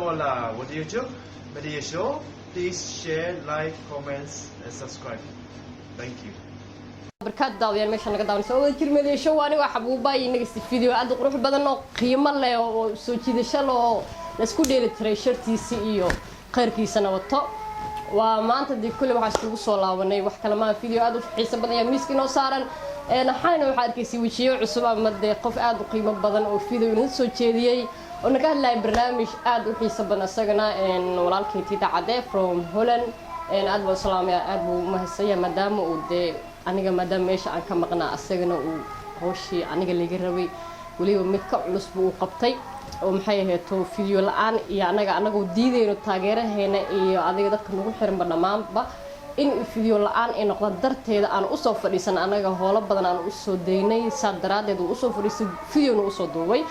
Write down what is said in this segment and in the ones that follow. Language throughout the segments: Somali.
wala wadiyo media show. Please share, like, comments, and subscribe. Thank you. بركات داويان ماشي أنا قدامي سووا كلمة شو أنا وحبوبا ينقص الفيديو عاد قروح بدنا قيمة له وسوتشي دشلو نسكو دير تريشرتي CEO خير كي سنة وطا وما أنت دي كل واحد يسوي صلاة وني وحكي لما فيديو عاد حسب بدنا يمسكين وصارن نحن واحد كيسي وشيء عصبة مدة قف عاد قيمة بدنا وفيديو نسوتشي دي ونكهل لاي برنامج عاد حسب بدنا سجنا إن ولكن تيتا عادة from Holland إن عاد وسلام يا عاد مهسية مدام ودي aniga maadaama meesha aan ka maqnaa asagana uu hooshii aniga laga rabay waliba mid ka culus buu qabtay oo maxay ahayd video la'aan iyo anagu diideyno taageeraheena iyo adiga dadka nagu xiran dhamaanba in video la'aan ay noqdo darteeda aan u soo fadhiisan anaga hoola badan aan u soo deynay saadaradeed uu soo fadhiisay video uu soo duubay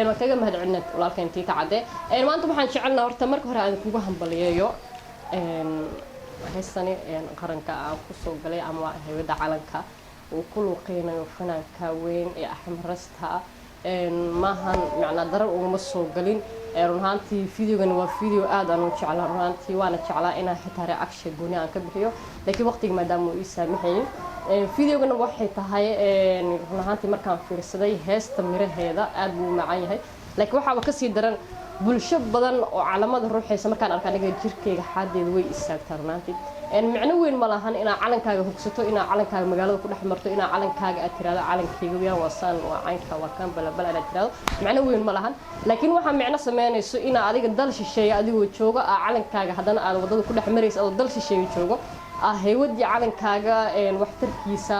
ma kaga mahadcelinaa walaalkeen Tiita Cade maanta waxaan jecelnaa horta marka hore aan kugu hambaliyeeyo هسني قرن كأنفسه قلي أما هيدا علنك وكل قينا يفنان كوين أحمر رستها ما هن يعني درب ومسوا قلين رهانتي فيديو جنوا فيديو أنا شعلا رهانتي وأنا شعلا أنا حتى أكشف بني عن كبريو لكن وقت ما دام يسامحني فيديو جنوا واحد هاي رهانتي مركان في الصدي هست مره هذا أبو معي هاي لكن واحد كسي درن bulsho badan oo calaamada ruuxaysa markaan arkaan aniga jirkeyga xadeed way istaagtarnaantid macno weyn ma lahan inaa calankaaga hogsato inaa calankaaga magaalada ku dhex marto inaa calankaaga aad tiraado calankeyga wiyaan wasaan waa caynka waa kan balabal aad tiraado macno weyn ma lahan laakiin waxa macno sameynayso inaa adiga dal shisheeyo adigoo jooga calankaaga hadana aad wadada ku dhex marayso oo dal shisheeyo joogo hay'adii calankaaga waxtarkiisa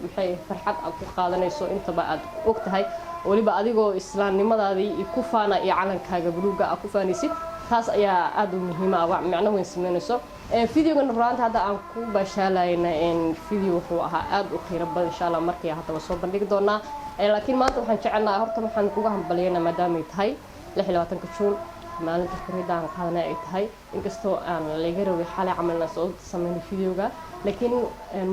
maxay farxad aad ku qaadanayso intaba aad ogtahay waliba adigoo islaamnimadaadii ku faana iyo calankaaga buluuga ku faanaysid taas ayaa aad u muhiim ah macno weyn sameynayso fiidiyogan raanta hadda aan ku bashaalaynaa fiidiyo wuxuu ahaa aad u qiiro badan insha Allah markii hadda soo bandhigi doonaa laakiin maanta waxaan jecelnahay horta waxaan kugu hambalyeynaa maadaama ay tahay 26 Juun maalinta xorriyadda aan qaadanay ay tahay inkastoo aan laga rabay xalay camalna soo sameeyay fiidiyoga laakiin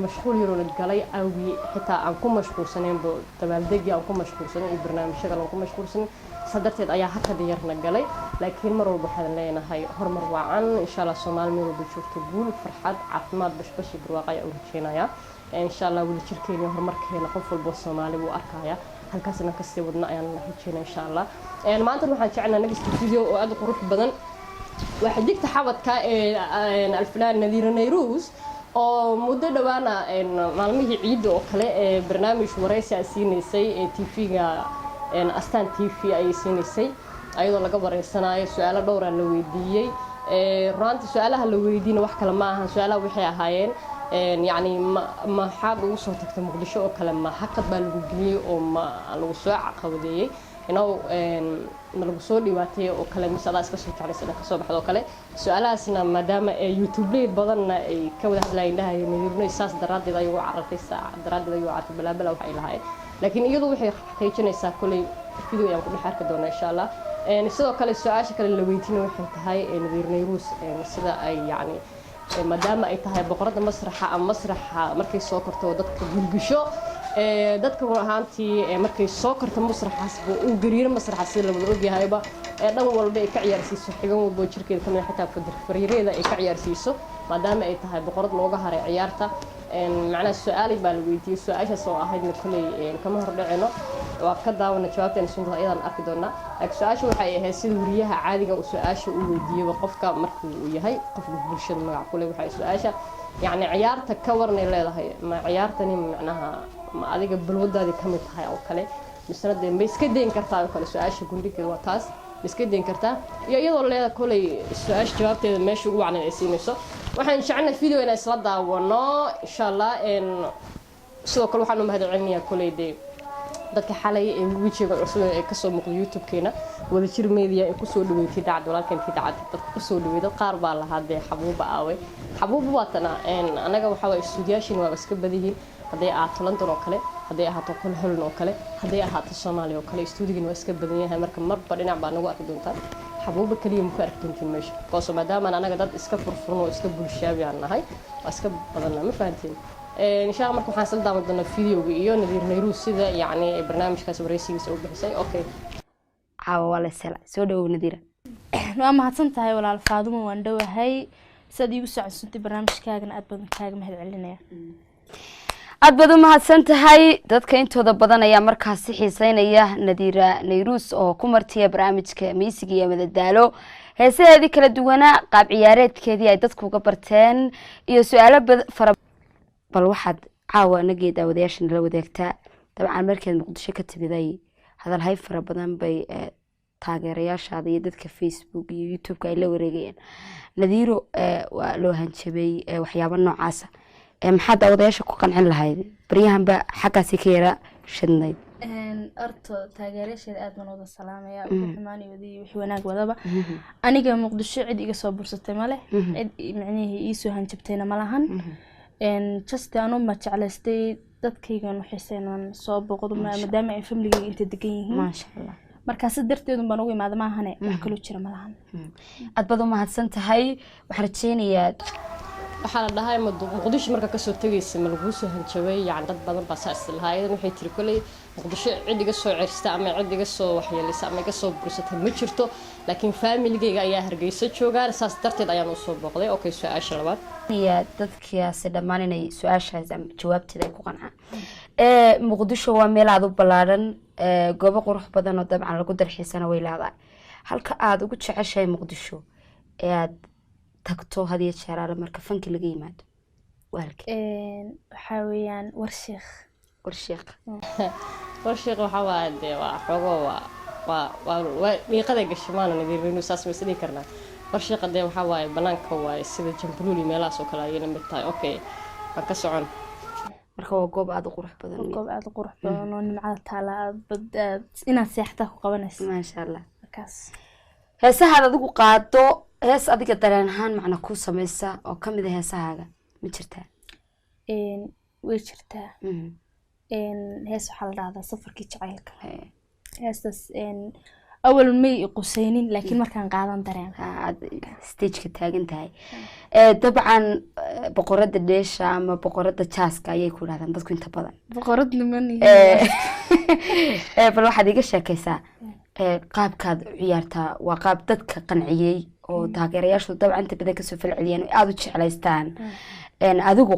mashquul yaro la galay awgi xitaa aan ku mashquulsaneen dabaaldegi aan ku mashquulsaneen barnaamijyada aan ku mashquulsaneen sadarteed ayaa hakad yarna galay laakiin mar walba waxaan leenahay horumar wacan insha Allah Soomaaliya wada joogto guul farxad caafimaad bashbashi barwaaqo u rajeenaya insha Allah wada jirkeena horumarkeena qof walba Soomaali uu arkaya halkaasna ka sii wadna ayaan rajeenaa insha Allah maanta waxaan jecelnahay next video oo aad u qurux badan waxa digta xabadka alfanaan Nadiir Nayruus oo muddo dhawaana maalmihii ciid oo kale barnaamij wareysi ay siineysay TV-ga Astaan TV ay siineysay ayadoo laga wareysanayo su'aalo dhowr ah la weydiiyay runtii su'aalaha la weydiina wax kale ma aha su'aalaha waxay ahaayeen يعني ما حاب وصل تكتب مقدشة أو كلام ما حكت بالوجيه أو ما الوصول عقودية إنه الوصول لواتي أو كلام مثلا إسكسر على سنة كسب حدا كله سؤالها سنة ما دام يوتيوب لي بدلنا كود هذا لينها ينيرون إساس دراد ذا يوع عرف الساعة دراد ذا يوع بلا بلا وحيل هاي لكن يجوا وحي حكيتنا إساس كل فيديو يوم كل حركة دونا إن شاء الله نسيت كل السؤال شكل اللي ويتينه وحي هاي نذير نيروس نسيت أي يعني maadaama ay tahay boqorada masraxa ama masraxa markay soo korto dadka gulgisho dadka ahaantii markay soo korto masraxaas uu gariiro masraxaas la wada ogyahayba dhan walba ay ka ciyaarsiiso xigan walba jirkeeda kamid xitaa fariireeda ay ka ciyaarsiiso maadaama ay tahay boqorad looga haray ciyaarta macna su'aali baa la weydiiyay su'aashaas oo ahayd kulay kama hor dhacino waa ka daawana jawaabteena sunta ayaan arki doonaa su'aashu waxay ahayd sida wariyaha caadiga uu su'aasha u weydiiyay qofka markuu uu yahay qof bulshada magac ku leh waxay su'aasha yani ciyaarta ka warnay leedahay ma ciyaartani macnaha ma adiga balwadaadi kamid tahay oo kale misnada ma iska deyn kartaa oo kale su'aasha gundhigeeda waa taas iska deyn kartaa iyo iyadoo leedahay kulay su'aasha jawaabteeda meesha ugu wacnay ay siinayso waxaan jecelnahay video inaan isla daawano insha Allah sidoo kale waxaan u mahadcelinayaa kulay dadka xalay ee wijiga cusub ee ka soo muuqday YouTube-keena wada jir media ee ku soo dhaweeyay dacad walaalkan Tiita Cade dadka ku soo dhaweeyay qaar baa la haday xabuuba aaway xabuuba waatana anaga waxa way studiyaashin waa iska badihiin haday ahaato London oo kale haday ahaato Holland oo kale haday ahaato Soomaaliya oo kale studigan waa iska badan yahay marka marba dhinac baa nagu arki doontaa xabuuba kaliya ma arki doontiin meesha qoso maadaama anaga dad iska furfuran oo iska bulshaabi aan nahay waa iska badan ma fahantiin إن شاء الله مركب حنسل دام ضمن فيديو ويو نذير نيروس سيدا يعني برنامج كاس وريسي سو بحسي أوكي عاو ولا سلا سو دو نذير waa mahadsantahay walaal Faadumo waan dhawahay sidii igu soo codsuntay barnaamijkaagana aad badan kaaga mahad celinaya aad baad u mahadsantahay dadka intooda badan ayaa markaas xiiseynaya Nadiira Nayrus oo ku martiya barnaamijka miisiga iyo madadaalo heesaheedii kala duwanaa qaab ciyaareedkeedii ay dadku uga barteen iyo su'aalo fara bal waxaad caawa nageed daawadayaasha la wadaagtaa dabcan markeed Muqdisho ka timiday hadal hay fara badan bay taageerayaashaada iyo dadka Facebook iyo YouTube ay la wareegayeen Nadiiro waa loo hanjabay waxyaabo noocaas maxaa daawadayaasha ku qancin lahayd baryahanba xaqaasi ka yara shidnayd arto taageerayaasheeda aad baan wada salaamaya ugu xumaanayodii wixii wanaag wadaba aniga Muqdisho cid iga soo bursatay male cid macnaheedu ii soo hanjabtayna malahan just anu ma jeclaystay dadkaygan xiiseenan soo boqdo maadaama ay familygayga inta degan yihiin ma sha Allah markaas darteedu baan ugu imaado ma ahane wax kale jira malahan aad baad u mahadsantahay waxaan rajeynayaa waxaa la dhahay Muqdisho marka ka soo tagaysa ma lagu soo hanjabay yani dad badan baa saas lahaayeen waxay tiri kulay Muqdisho cid iga soo cirsta ama cid iga soo waxyeelisa ama iga soo bursatay ma jirto laakiin familygayga ayaa Hargeysa joogaan saas darteed ayaan u soo booqday okay su'aasha labaad ya dadkiyaasi dhamaan inay su'aashaas jawaabteeda ku qancaan Muqdisho waa meel aad u balaaran goobo qurux badan oo dabcan lagu dalxiisana way leedahay halka aad ugu jeceshahay Muqdisho aad tagto hadiya jeeraale marka fanki laga yimaado walka waxa weeyaan Warshiiq Warshiiq waxa waa xogo waa miiqada gashmaana Nadiirino saas ma sidii karnaa Warshiiq waxa waaye banaanka waaye sida Jambuuli meelahaas oo kale ay mid tahay okay waan ka socon marka waa goob aad u qurux badan oo nimcada taala bad inaad seexta ku qabanayso ma sha Allah markaas heesaha adigu qaado hees adiga dareen ahaan macna ku sameeysa oo kamid ah heesahaaga ma jirtaa way jirtaa hees waxa la dhahdaa safarkii jacaylka heestas awal may qusaynin laakiin markaan qaadan dareen stage ka taagan tahay dabcan boqorada dheesha ama boqorada jaaska ayay ku raadaan dadku inta badan boqorad niman bal waxaad iga sheekaysaa qaabkaad ciyaartaa waa qaab dadka qanciyay oo taageerayaashu dabcan inta badan ka soo falceliyaan aad u jeclaystaan adigu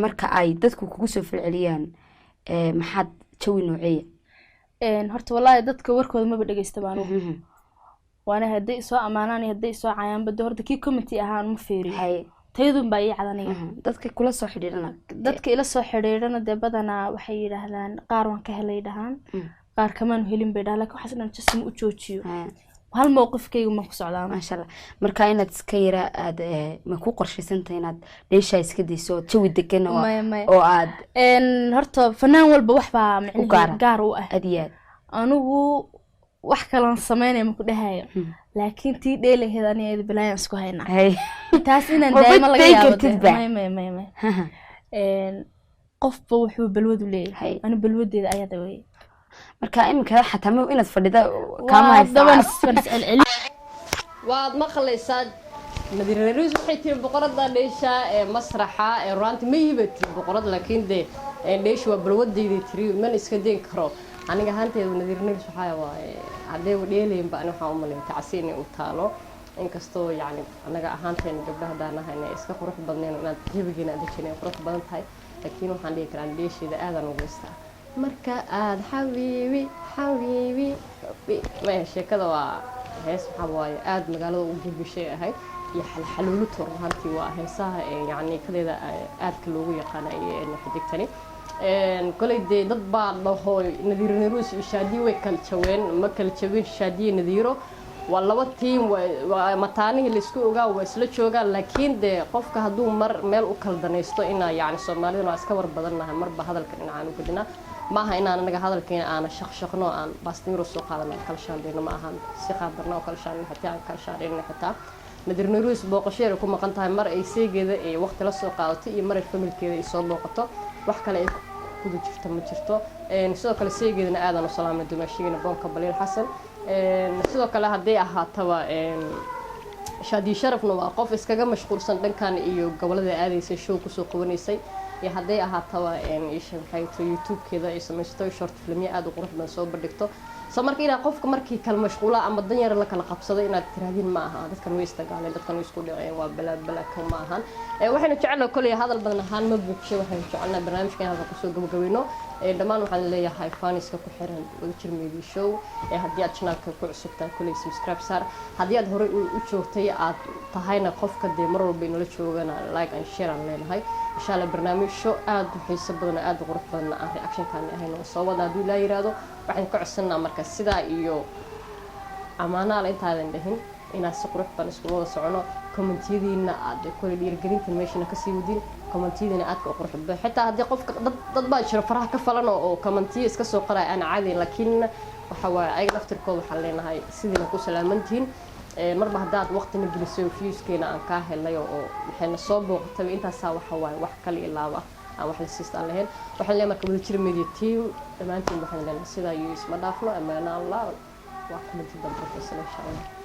marka ay dadku kugu soo falceliyaan maxaad jawi nooceeya horta wallahi dadka warkooda ma dhageysta baan waana haday soo amaanaan haday soo caayaan bad horta ki committee ahaan ma feeriyo taydun baa ii cadaniga dadka kula soo xidhiidhana dadka ila soo xidhiidhana de badana waxay yiraahdaan qaar waan ka helay dhahan qaar kamaan helin bay dhahan laakiin waxaas dhan jism u joojiyo hal mowqifkaygu ma ku socdaa ma sha Allah marka inaad iska yara aad ma ku qorshaysantahay inaad dheesha iska deyso jawi degan oo aad horta fanaan walba wax baa macnaheedu gaar u ah adiyaad anigu wax kale sameynay ma ku dhahayo laakiin tii dheelaheed aniga bilaayaan isku haynaa taas inaan daayma laga yaabo qofba wuxuu balwadu leeyahay anu balwadeeda ayaa daway marka imika xataa ma inaad fadhida kama haysaa waad maqlaysaa Nadiira Nayrus waxay tii boqorada dheesha masraxa runtii ma yibatii boqorada laakiin dheesha waa balwadeedii tiri man iska deen karo aniga hanteedu Nadiira Nayrus waxa waaye hadee dheeleen baan waxa u maleeyay tacsiin u taalo inkastoo yani anaga ahaanteen gabdhaha daanaha iska qurux badneen inaad jabigeena dajinay qurux badan tahay laakiin waxaan dhihi karaa dheesheeda aadan ugu istaa marka aad xabiibi ma sheekada waa hees waxa waaye aad magaalada ugu gudbishay ahayd iyo xalxaluulu turhantii waa heesaha yani kadeeda aadka loogu yaqaanay xiddigtani kolay dad baa dhaho Nadiira Nayrus iyo Shaadiye way kala jaween ma kala jabin Shaadiye Nadiiro waa laba team waa mataanihi la isku ogaa waa isla joogaan laakiin qofka haduu mar meel u kala danaysto ina yani Soomaalidu waa iska war badanahay marba hadalka dhinacaan u gudina maaha inaan anaga hadalkeena aan shaqshaqno aan baastimiro soo qaadano kala shaandeyno ma ahan si qaadarna oo kala shaandeyno xitaa kala shaandeyno xitaa Nadiira Nayrus booqasheer ku maqan tahay mar ay seegeeda ee waqti la soo qaadato iyo mar ay familkeeda ay soo booqato wax kale ay ku jirto ma jirto sidoo kale seegeedana aadan u salaamay dumaashigeena boonka Baliil Xasan sidoo kale haday ahaataba Shaadiye Sharafna waa qof iskaga mashquulsan dhankan iyo gobolada aadaysa show ku soo qabanaysay iyo hadday ahaataba isha maxay tahay youtube-keeda ay samaysto short filmyo aad u qurux badan soo bandhigto soo marka inaad qofka markii kala mashquula ama dan yar la kala qabsado inaad tirahdin ma aha dadkan way istagaaleen dadkan way isku dhaceen waa balaa ma ahan waxaynu jecelnahay koley hadal badan ahaan ma buuxsho waxaynu jecelnahay barnaamijkan halka kusoo gabagabeyno dhammaan waxaan leeyahay faniska ku xiran Wadajir Media Show haddii aad channelka ku cusub tahay koley subscribe saar haddii aad hore u joogtay aad tahayna qofka dee mar walba inala joogana like and share aan leenahay insha Allah barnaamijyo aad u xiiso badan aad u qurux badan aan reaction kan ahayno soo wada hadii la yiraahdo waxaan ka codsanaa marka sida iyo amaanaal intaadan dhahin inaad si qurux badan isku wada socono commentiyadiina aad kula dhiirgelinta meeshana ka sii wadin commentiyadiina aad ka qurux badan xitaa haddii qofka dad baa jira faraha ka falan oo commentiyo iska soo qoray aan caadi laakiin waxa waaye ayaga naftirkooda waxaan leenahay sidii ku salaamantiin marba haddaad waqtina gelisay viewskeena aan ka helay oo waxayna soo booqatay intaas waxa waaye wax kale ilaaba aan wax la siistaan lahayn waxaan leeyahay marka Wadajir Media Team dhamaantiin waxaan leenahay sida iyo isma dhaafno amaana Allah waa kuma jiddan professional insha Allah